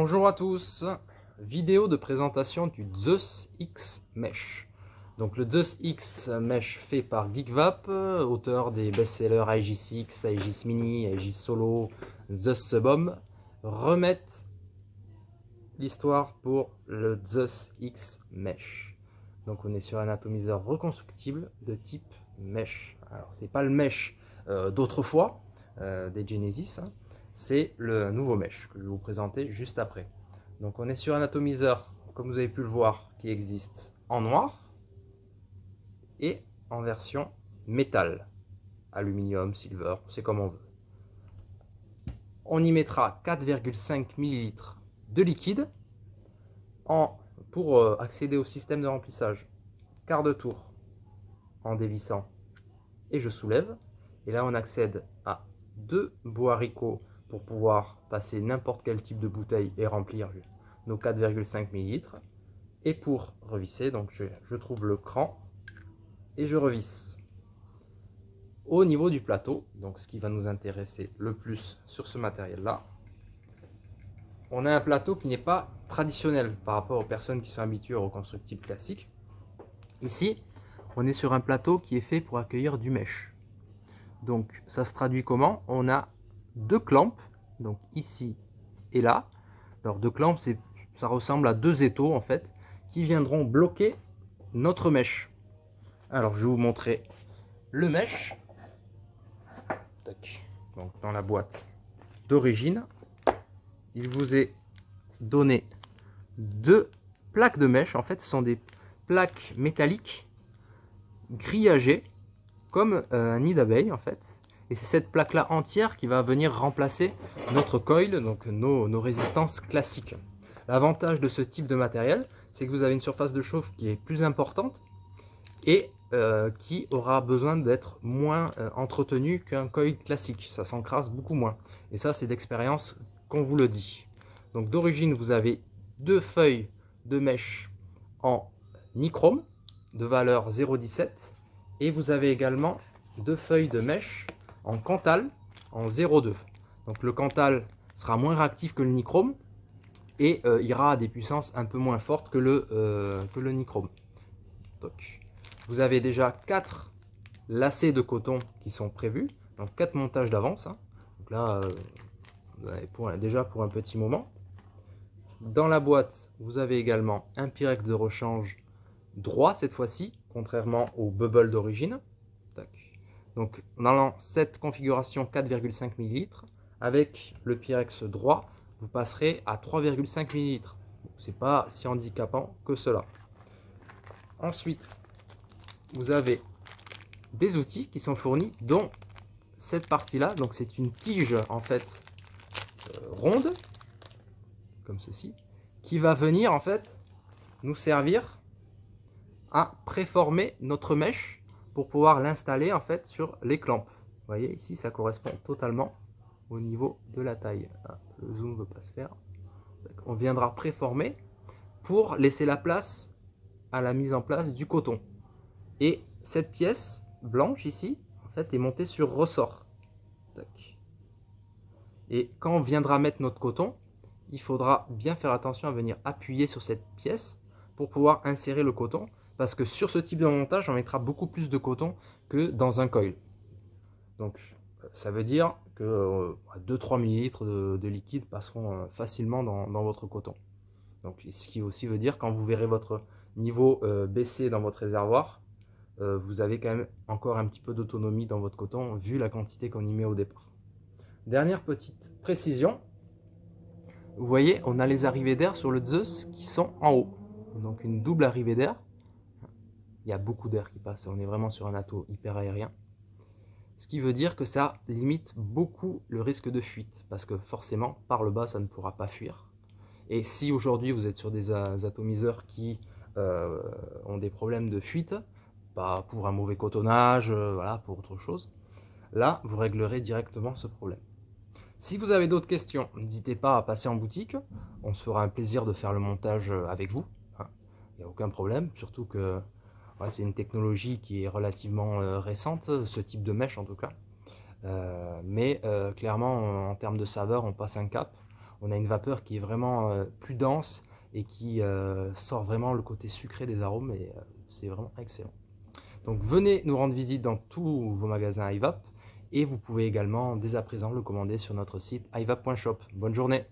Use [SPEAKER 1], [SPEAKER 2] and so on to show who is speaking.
[SPEAKER 1] Bonjour à tous, vidéo de présentation du Zeus X Mesh. Donc le Zeus X Mesh fait par Geekvap, auteur des best-sellers Aegis X, Aegis Mini, Aegis Solo, Zeus Subom, remettent l'histoire pour le Zeus X Mesh. Donc on est sur un atomiseur reconstructible de type Mesh. Alors c'est pas le Mesh d'autrefois, des Genesis, hein. C'est le nouveau Mesh que je vais vous présenter juste après. Donc on est sur un atomiseur, comme vous avez pu le voir, qui existe en noir et en version métal, aluminium, silver, c'est comme on veut. On y mettra 4,5 ml de liquide pour accéder au système de remplissage. Quart de tour en dévissant et je soulève. Et là on accède à deux beaux haricots pour pouvoir passer n'importe quel type de bouteille et remplir nos 4,5 ml. Et pour revisser, donc je trouve le cran et je revisse. Au niveau du plateau, donc ce qui va nous intéresser le plus sur ce matériel-là, on a un plateau qui n'est pas traditionnel par rapport aux personnes qui sont habituées au reconstructible classique. Ici, on est sur un plateau qui est fait pour accueillir du mesh. Donc ça se traduit comment? On a deux clamps, donc ici et là. Alors deux clamps, ça ressemble à deux étaux en fait, qui viendront bloquer notre mesh. Alors je vais vous montrer le mesh. Donc dans la boîte d'origine, il vous est donné deux plaques de mesh. En fait, ce sont des plaques métalliques grillagées comme un nid d'abeille en fait. Et c'est cette plaque là entière qui va venir remplacer notre coil, donc nos résistances classiques. L'avantage de ce type de matériel, c'est que vous avez une surface de chauffe qui est plus importante et qui aura besoin d'être moins entretenu qu'un coil classique. Ça s'encrasse beaucoup moins. Et ça, c'est d'expérience qu'on vous le dit. Donc d'origine, vous avez deux feuilles de mèche en nichrome de valeur 0,17 et vous avez également deux feuilles de mèche en Cantal en 0,2. Donc le Cantal sera moins réactif que le nichrome et ira à des puissances un peu moins fortes que le nichrome. Donc, vous avez déjà 4 lacets de coton qui sont prévus, donc 4 montages d'avance. Hein. Donc là, vous en avez déjà pour un petit moment. Dans la boîte, vous avez également un pyrex de rechange droit cette fois-ci, contrairement au bubble d'origine. Donc dans cette configuration 4,5 ml, avec le pyrex droit, vous passerez à 3,5 ml. C'est pas si handicapant que cela. Ensuite, vous avez des outils qui sont fournis, dont cette partie-là. Donc c'est une tige en fait ronde, comme ceci, qui va venir en fait nous servir à préformer notre mèche pour pouvoir l'installer en fait sur les clamps. Vous voyez ici, ça correspond totalement au niveau de la taille. Ah, le zoom ne veut pas se faire. On viendra préformer pour laisser la place à la mise en place du coton. Et cette pièce blanche ici, en fait, est montée sur ressort. Et quand on viendra mettre notre coton, il faudra bien faire attention à venir appuyer sur cette pièce pour pouvoir insérer le coton, parce que sur ce type de montage, on mettra beaucoup plus de coton que dans un coil. Donc ça veut dire que 2-3 ml de liquide passeront facilement dans votre coton. Donc, ce qui aussi veut dire, quand vous verrez votre niveau baisser dans votre réservoir, vous avez quand même encore un petit peu d'autonomie dans votre coton, vu la quantité qu'on y met au départ. Dernière petite précision, vous voyez, on a les arrivées d'air sur le Zeus qui sont en haut. Donc une double arrivée d'air. Il y a beaucoup d'air qui passe, on est vraiment sur un atout hyper aérien. Ce qui veut dire que ça limite beaucoup le risque de fuite, parce que forcément, par le bas, ça ne pourra pas fuir. Et si aujourd'hui vous êtes sur des atomiseurs qui ont des problèmes de fuite, pas pour un mauvais cotonnage, voilà, pour autre chose, là vous réglerez directement ce problème. Si vous avez d'autres questions, n'hésitez pas à passer en boutique, on se fera un plaisir de faire le montage avec vous, hein. Il n'y a aucun problème, surtout que ouais, c'est une technologie qui est relativement récente, ce type de mèche en tout cas. Mais clairement, en termes de saveur, on passe un cap. on a une vapeur qui est vraiment plus dense et qui sort vraiment le côté sucré des arômes, et c'est vraiment excellent. Donc venez nous rendre visite dans tous vos magasins iVap, et vous pouvez également dès à présent le commander sur notre site ivap.shop. Bonne journée!